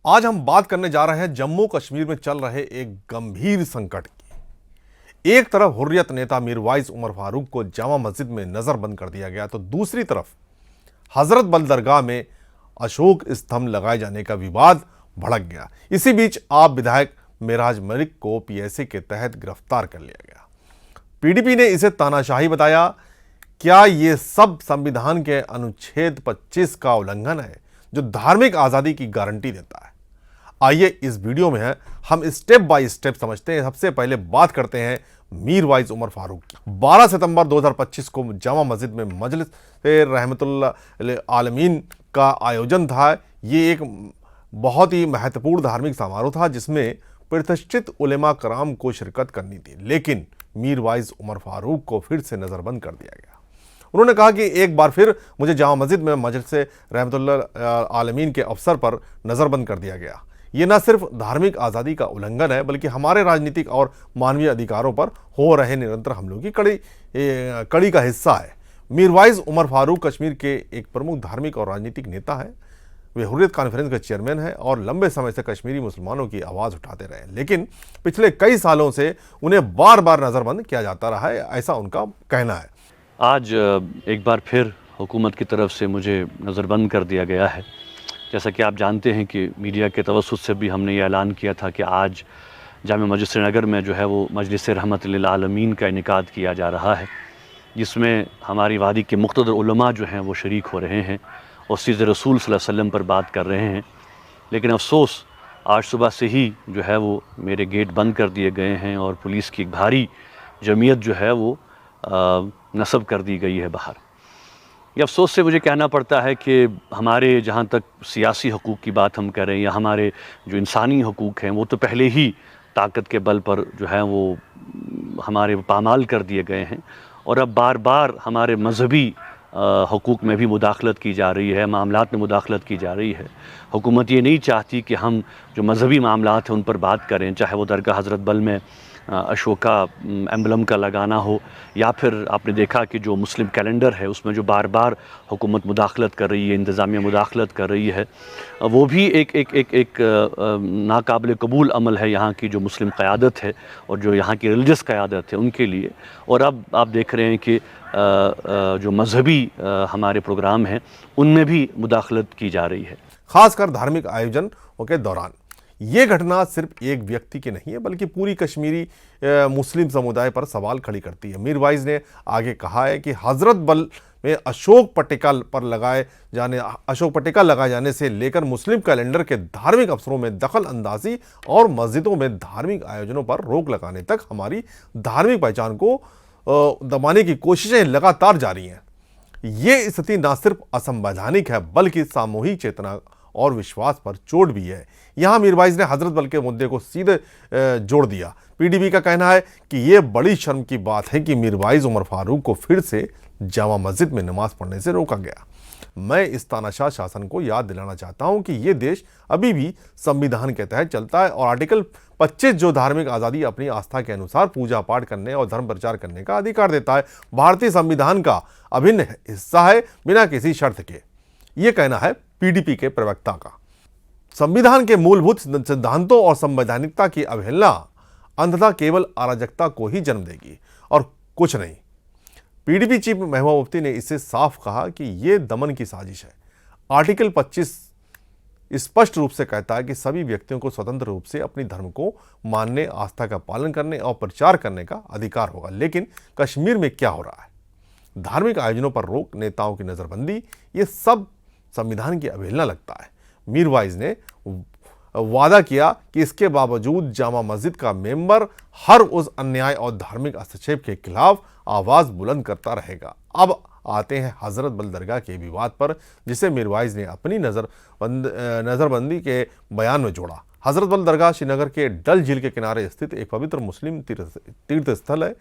आज हम बात करने जा रहे हैं जम्मू कश्मीर में चल रहे एक गंभीर संकट की। एक तरफ हुर्रियत नेता मीरवाइज उमर फारूक को जामा मस्जिद में नजरबंद कर दिया गया, तो दूसरी तरफ हजरत बल दरगाह में अशोक स्तंभ लगाए जाने का विवाद भड़क गया। इसी बीच आप विधायक मेराज मलिक को पीएसी के तहत गिरफ्तार कर लिया गया। पीडीपी ने इसे तानाशाही बताया। क्या ये सब संविधान के अनुच्छेद 25 का उल्लंघन है, जो धार्मिक आजादी की गारंटी देता है? आइए इस वीडियो में हम स्टेप बाय स्टेप समझते हैं। सबसे पहले बात करते हैं मीरवाइज उमर फारूक की। 12 सितंबर 2025 को जामा मस्जिद में मजलिस रहमतुल्लाह आलमीन का आयोजन था। ये एक बहुत ही महत्वपूर्ण धार्मिक समारोह था जिसमें प्रतिष्ठित उलेमा कराम को शिरकत करनी थी, लेकिन मीरवाइज उमर फारूक को फिर से नजरबंद कर दिया गया। उन्होंने कहा कि एक बार फिर मुझे जामा मस्जिद में मजलिस रहमतुल्लाह आलमीन के अवसर पर नजरबंद कर दिया गया। ये न सिर्फ धार्मिक आज़ादी का उल्लंघन है, बल्कि हमारे राजनीतिक और मानवीय अधिकारों पर हो रहे निरंतर हमलों की कड़ी का हिस्सा है। मीरवाइज उमर फारूक कश्मीर के एक प्रमुख धार्मिक और राजनीतिक नेता हैं। वे हुर्रियत कॉन्फ्रेंस के चेयरमैन हैं और लंबे समय से कश्मीरी मुसलमानों की आवाज़ उठाते रहे, लेकिन पिछले कई सालों से उन्हें बार बार नज़रबंद किया जाता रहा है, ऐसा उनका कहना है। आज एक बार फिर हुकूमत की तरफ से मुझे नज़रबंद कर दिया गया है। जैसा कि आप जानते हैं कि मीडिया के तवस्सुत से भी हमने ये ऐलान किया था कि आज जामा मस्जिद श्रीनगर में जो है वो मजलिस रहमत लिल आलमीन का इनेकाद किया जा रहा है, जिसमें हमारी वादी के मुक़्तदर उलमा जो हैं वो शरीक हो रहे हैं और सीज़ रसूल सल्लल्लाहु अलैहि वसल्लम पर बात कर रहे हैं। लेकिन अफसोस आज सुबह से ही जो है वो मेरे गेट बंद कर दिए गए हैं और पुलिस की एक भारी जमीयत जो है वो नस्ब कर दी गई है बाहर। ये अफसोस से मुझे कहना पड़ता है कि हमारे जहाँ तक सियासी हकूक़ की बात हम करें या हमारे जो इंसानी हकूक़ हैं वो तो पहले ही ताकत के बल पर जो है वो हमारे पामाल कर दिए गए हैं, और अब बार बार हमारे मजहबी हकूक़ में भी मुदाखलत की जा रही है, मामलात में मुदाखलत की जा रही है। हुकूमत ये नहीं चाहती कि हम जो मजहबी मामलात हैं उन पर बात करें, चाहे वो दरगाह हज़रत बल में अशोका एम्बलम का लगाना हो, या फिर आपने देखा कि जो मुस्लिम कैलेंडर है उसमें जो बार बार हुकूमत मुदाखलत कर रही है, इंतज़ामिया मुदाखलत कर रही है, वो भी एक नाकाबिल कबूल अमल है यहाँ की जो मुस्लिम क़यादत है और जो यहाँ की रिलीजियस क़यादत है उनके लिए। और अब आप देख रहे हैं कि जो मजहबी हमारे प्रोग्राम हैं उनमें भी मुदाखलत की जा रही है, खासकर धार्मिक आयोजनों के दौरान। ये घटना सिर्फ एक व्यक्ति की नहीं है, बल्कि पूरी कश्मीरी मुस्लिम समुदाय पर सवाल खड़ी करती है। मीरवाइज ने आगे कहा है कि हजरत बल में अशोक पट्टिका लगाए जाने से लेकर मुस्लिम कैलेंडर के धार्मिक अवसरों में दखल अंदाजी और मस्जिदों में धार्मिक आयोजनों पर रोक लगाने तक हमारी धार्मिक पहचान को दबाने की कोशिशें लगातार जारी हैं। ये स्थिति न सिर्फ असंवैधानिक है, बल्कि सामूहिक चेतना और विश्वास पर चोट भी है। यहां मीरवाइज ने हजरत बल के मुद्दे को सीधे जोड़ दिया। पीडीपी का कहना है कि यह बड़ी शर्म की बात है कि मीरवाइज उमर फारूक को फिर से जामा मस्जिद में नमाज पढ़ने से रोका गया। मैं इस तानाशाह शासन को याद दिलाना चाहता हूं कि यह देश अभी भी संविधान के तहत चलता है और आर्टिकल 25 जो धार्मिक आज़ादी अपनी आस्था के अनुसार पूजा पाठ करने और धर्म प्रचार करने का अधिकार देता है, भारतीय संविधान का अभिन्न हिस्सा है, बिना किसी शर्त के। यह कहना है पीडीपी के प्रवक्ता का। संविधान के मूलभूत सिद्धांतों और संवैधानिकता की अवहेलना अंततः केवल अराजकता को ही जन्म देगी और कुछ नहीं। पीडीपी चीफ महबूबा मुफ्ती ने इसे साफ कहा कि यह दमन की साजिश है। आर्टिकल 25 स्पष्ट रूप से कहता है कि सभी व्यक्तियों को स्वतंत्र रूप से अपनी धर्म को मानने, आस्था का पालन करने और प्रचार करने का अधिकार होगा। लेकिन कश्मीर में क्या हो रहा है? धार्मिक आयोजनों पर रोक, नेताओं की नजरबंदी, ये सब संविधान की अवहेलना लगता है। मीरवाइज ने वादा किया कि इसके बावजूद जामा मस्जिद का मेंबर हर उस अन्याय और धार्मिक हस्तक्षेप के खिलाफ आवाज बुलंद करता रहेगा। अब आते हैं हजरत बल दरगाह के विवाद पर, जिसे मीरवाइज ने अपनी नजरबंदी के बयान में जोड़ा। हजरत बल दरगाह श्रीनगर के डल झील के किनारे स्थित एक पवित्र मुस्लिम तीर्थ स्थल है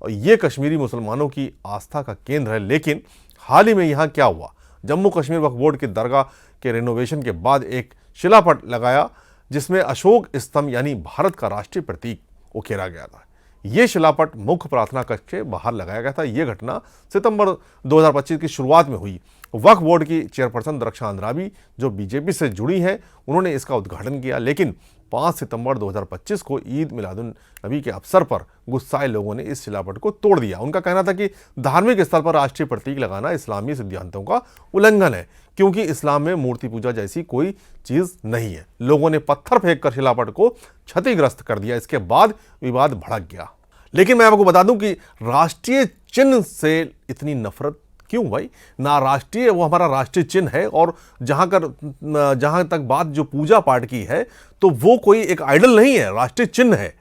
और ये कश्मीरी मुसलमानों की आस्था का केंद्र है। लेकिन हाल ही में यहाँ क्या हुआ? जम्मू कश्मीर वक्फ बोर्ड की दरगाह के रेनोवेशन के बाद एक शिलापट लगाया जिसमें अशोक स्तंभ यानी भारत का राष्ट्रीय प्रतीक उकेरा गया था। ये शिलापट मुख्य प्रार्थना कक्ष के बाहर लगाया गया था। यह घटना सितंबर 2025 की शुरुआत में हुई वक्फ बोर्ड की चेयरपर्सन दरख्शान अंद्राबी जो बीजेपी से जुड़ी हैं, उन्होंने इसका उद्घाटन किया, लेकिन 5 सितंबर 2025 को ईद मिलादुन नबी के अवसर पर गुस्साए लोगों ने इस शिलापट को तोड़ दिया। उनका कहना था कि धार्मिक स्थल पर राष्ट्रीय प्रतीक लगाना इस्लामी सिद्धांतों का उल्लंघन है, क्योंकि इस्लाम में मूर्ति पूजा जैसी कोई चीज नहीं है। लोगों ने पत्थर फेंककर शिलापट को क्षतिग्रस्त कर दिया। इसके बाद विवाद भड़क गया। लेकिन मैं आपको बता दूं कि राष्ट्रीय चिन्ह से इतनी नफरत क्यों भाई? ना राष्ट्रीय, वो हमारा राष्ट्रीय चिन्ह है, और जहां तक बात जो पूजा पाठ की है, तो वो कोई एक आइडल नहीं है, राष्ट्रीय चिन्ह है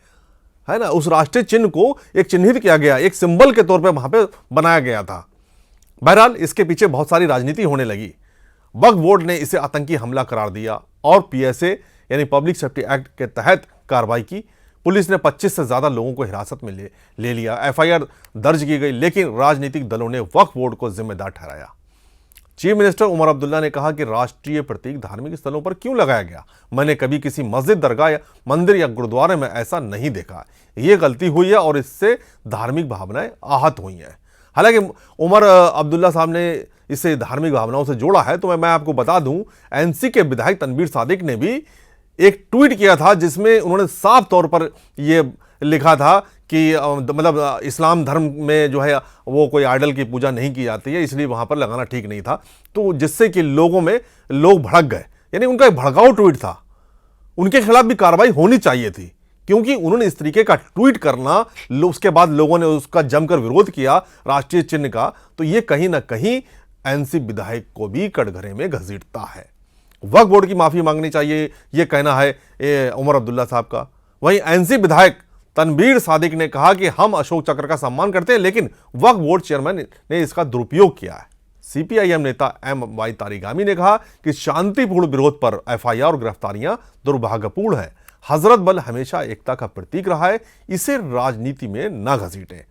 ना। उस राष्ट्रीय चिन्ह को एक चिन्हित किया गया, एक सिंबल के तौर पे वहां पे बनाया गया था। बहरहाल इसके पीछे बहुत सारी राजनीति होने लगी। वक्फ बोर्ड ने इसे आतंकी हमला करार दिया और पीएसए यानी पब्लिक सेफ्टी एक्ट के तहत कार्रवाई की। पुलिस ने 25 से ज्यादा लोगों को हिरासत में ले लिया, एफआईआर दर्ज की गई, लेकिन राजनीतिक दलों ने वक्फ बोर्ड को जिम्मेदार ठहराया। चीफ मिनिस्टर उमर अब्दुल्ला ने कहा कि राष्ट्रीय प्रतीक धार्मिक स्थलों पर क्यों लगाया गया? मैंने कभी किसी मस्जिद, दरगाह या मंदिर या गुरुद्वारे में ऐसा नहीं देखा। यह गलती हुई है और इससे धार्मिक भावनाएं आहत हुई हैं। हालांकि उमर अब्दुल्ला साहब ने इसे धार्मिक भावनाओं से जोड़ा है, तो मैं आपको बता दूं, एनसी के विधायक तनवीर सादिक ने भी एक ट्वीट किया था जिसमें उन्होंने साफ तौर पर यह लिखा था कि मतलब इस्लाम धर्म में जो है वो कोई आइडल की पूजा नहीं की जाती है, इसलिए वहां पर लगाना ठीक नहीं था। तो जिससे कि लोग भड़क गए, यानी उनका एक भड़काऊ ट्वीट था। उनके खिलाफ भी कार्रवाई होनी चाहिए थी, क्योंकि उन्होंने इस तरीके का ट्वीट करना, उसके बाद लोगों ने उसका जमकर विरोध किया राष्ट्रीय चिन्ह का, तो ये कहीं ना कहीं एनसी विधायक को भी कटघरे में घसीटता है। वक्फ बोर्ड की माफी मांगनी चाहिए, यह कहना है उमर अब्दुल्ला साहब का। वहीं एनसी विधायक तनवीर सादिक ने कहा कि हम अशोक चक्र का सम्मान करते हैं, लेकिन वक्फ बोर्ड चेयरमैन ने इसका दुरुपयोग किया है। सीपीआईएम नेता एम.वाई. तारिगामी ने कहा कि शांतिपूर्ण विरोध पर एफआईआर और गिरफ्तारियां दुर्भाग्यपूर्ण है। हजरत बल हमेशा एकता का प्रतीक रहा है, इसे राजनीति में न घसीटें।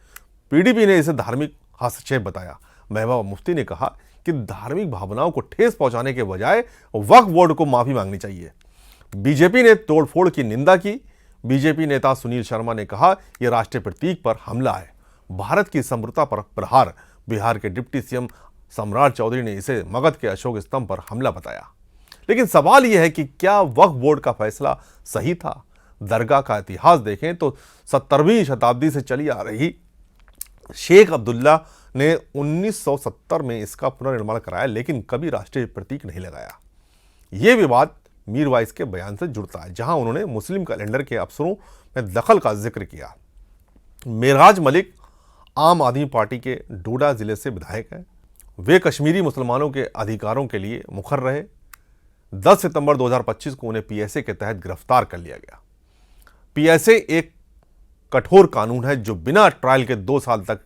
पीडीपी ने इसे धार्मिक हस्तक्षेप बताया। महबूबा मुफ्ती ने कहा कि धार्मिक भावनाओं को ठेस पहुंचाने के बजाय वक्फ बोर्ड को माफी मांगनी चाहिए। बीजेपी ने तोड़फोड़ की निंदा की। बीजेपी नेता सुनील शर्मा ने कहा यह राष्ट्रीय प्रतीक पर हमला है, भारत की समृद्धता पर प्रहार। बिहार के डिप्टी सीएम सम्राट चौधरी ने इसे मगध के अशोक स्तंभ पर हमला बताया। लेकिन सवाल यह है कि क्या वक्फ बोर्ड का फैसला सही था? दरगाह का इतिहास देखें तो 17वीं शताब्दी से चली आ रही शेख अब्दुल्ला ने 1970 में इसका पुनर्निर्माण कराया, लेकिन कभी राष्ट्रीय प्रतीक नहीं लगाया। यह विवाद मीरवाइज के बयान से जुड़ता है, जहां उन्होंने मुस्लिम कैलेंडर के अफसरों में दखल का जिक्र किया। मेराज मलिक आम आदमी पार्टी के डोडा जिले से विधायक हैं। वे कश्मीरी मुसलमानों के अधिकारों के लिए मुखर रहे। 10 सितंबर 2025 को उन्हें पीएसए के तहत गिरफ्तार कर लिया गया। पीएसए एक कठोर कानून है जो बिना ट्रायल के 2 साल तक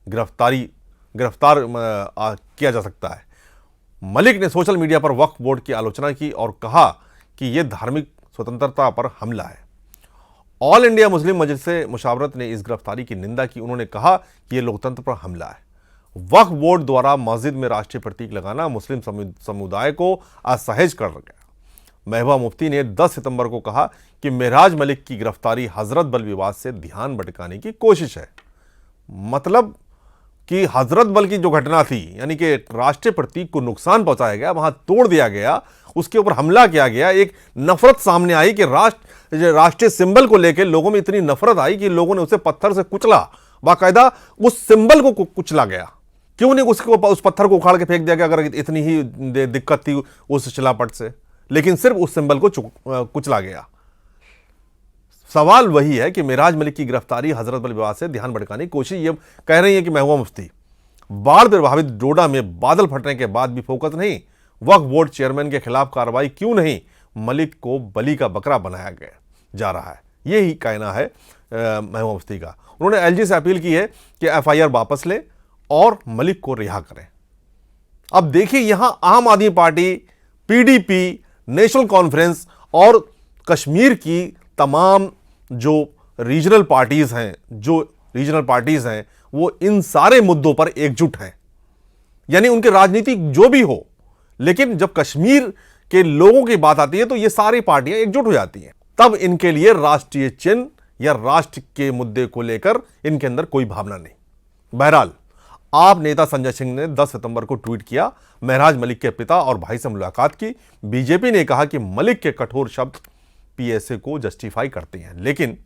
गिरफ्तार किया जा सकता है। मलिक ने सोशल मीडिया पर वक्फ बोर्ड की आलोचना की और कहा कि यह धार्मिक स्वतंत्रता पर हमला है। ऑल इंडिया मुस्लिम मजलिस मुशावरत ने इस गिरफ्तारी की निंदा की। उन्होंने कहा कि यह लोकतंत्र पर हमला है। वक्फ बोर्ड द्वारा मस्जिद में राष्ट्रीय प्रतीक लगाना मुस्लिम समुदाय को असहज कर गया। महबूबा मुफ्ती ने 10 सितंबर को कहा कि मेराज मलिक की गिरफ्तारी हजरत बल विवाद से ध्यान भटकाने की कोशिश है। मतलब कि हजरत बल की जो घटना थी, यानी कि राष्ट्रीय प्रतीक को नुकसान पहुंचाया गया, वहां तोड़ दिया गया, उसके ऊपर हमला किया गया, एक नफरत सामने आई कि राष्ट्रीय सिंबल को लेकर लोगों में इतनी नफरत आई कि लोगों ने उसे पत्थर से कुचला, बाकायदा उस सिंबल को कुचला गया। क्यों नहीं उस पत्थर को उखाड़ के फेंक दिया गया अगर इतनी ही दिक्कत थी उस शिलापट से, लेकिन सिर्फ उस सिंबल को कुचला गया। सवाल वही है कि मेराज मलिक की गिरफ्तारी हजरत बल विवाद से ध्यान भटकाने की कोशिश, ये कह रही है कि महबूबा मुफ्ती। बाढ़ प्रभावित डोडा में बादल फटने के बाद भी फोकस नहीं। वक्फ बोर्ड चेयरमैन के खिलाफ कार्रवाई क्यों नहीं? मलिक को बलि का बकरा बनाया गया जा रहा है, यही कहना है महबूबा मुफ्ती का। उन्होंने एलजी से अपील की है कि एफआईआर वापस लें और मलिक को रिहा करें। अब देखिए, यहां आम आदमी पार्टी, पीडीपी, नेशनल कॉन्फ्रेंस और कश्मीर की तमाम जो रीजनल पार्टीज हैं, वो इन सारे मुद्दों पर एकजुट हैं। यानी उनकी राजनीति जो भी हो, लेकिन जब कश्मीर के लोगों की बात आती है तो ये सारी पार्टियां एकजुट हो जाती हैं। तब इनके लिए राष्ट्रीय चिन्ह या राष्ट्र के मुद्दे को लेकर इनके अंदर कोई भावना नहीं। बहरहाल आप नेता संजय सिंह ने 10 सितंबर को ट्वीट किया, महराज मलिक के पिता और भाई से मुलाकात की। बीजेपी ने कहा कि मलिक के कठोर शब्द पीएसए को जस्टिफाई करते हैं, लेकिन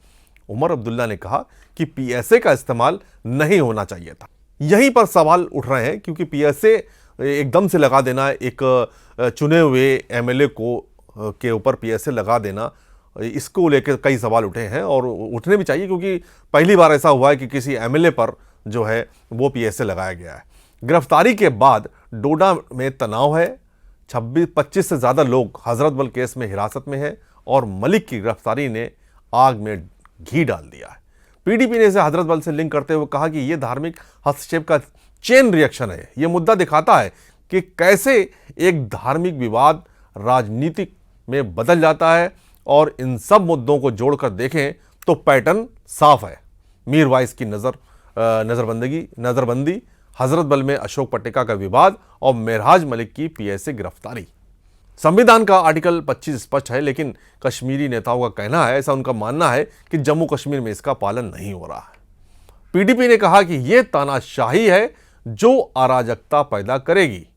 उमर अब्दुल्ला ने कहा कि पीएसए का इस्तेमाल नहीं होना चाहिए था। यहीं पर सवाल उठ रहे हैं, क्योंकि पीएसए एकदम से लगा देना, एक चुने हुए एमएलए को के ऊपर पीएसए लगा देना, इसको लेकर कई सवाल उठे हैं और उठने भी चाहिए, क्योंकि पहली बार ऐसा हुआ है कि किसी एमएलए पर जो है वो पीएसए लगाया गया है। गिरफ्तारी के बाद डोडा में तनाव है। 25 से ज़्यादा लोग हजरतबल केस में हिरासत में हैं और मलिक की गिरफ्तारी ने आग में घी डाल दिया है। पीडीपी ने इसे हजरतबल से लिंक करते हुए कहा कि यह धार्मिक हस्तक्षेप का चेन रिएक्शन है। यह मुद्दा दिखाता है कि कैसे एक धार्मिक विवाद राजनीतिक में बदल जाता है, और इन सब मुद्दों को जोड़कर देखें तो पैटर्न साफ है। मीरवाइज की नजरबंदी, हजरतबल में अशोक पट्टिका का विवाद और महराज मलिक की पीएसए गिरफ्तारी। संविधान का आर्टिकल 25 स्पष्ट है, लेकिन कश्मीरी नेताओं का कहना है, ऐसा उनका मानना है कि जम्मू कश्मीर में इसका पालन नहीं हो रहा है। पीडीपी ने कहा कि यह तानाशाही है जो अराजकता पैदा करेगी।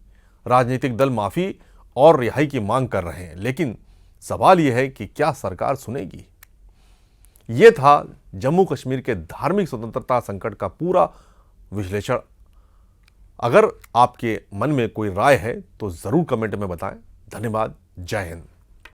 राजनीतिक दल माफी और रिहाई की मांग कर रहे हैं, लेकिन सवाल यह है कि क्या सरकार सुनेगी। यह था जम्मू कश्मीर के धार्मिक स्वतंत्रता संकट का पूरा विश्लेषण। अगर आपके मन में कोई राय है तो जरूर कमेंट में बताएं। धन्यवाद। जय हिंद।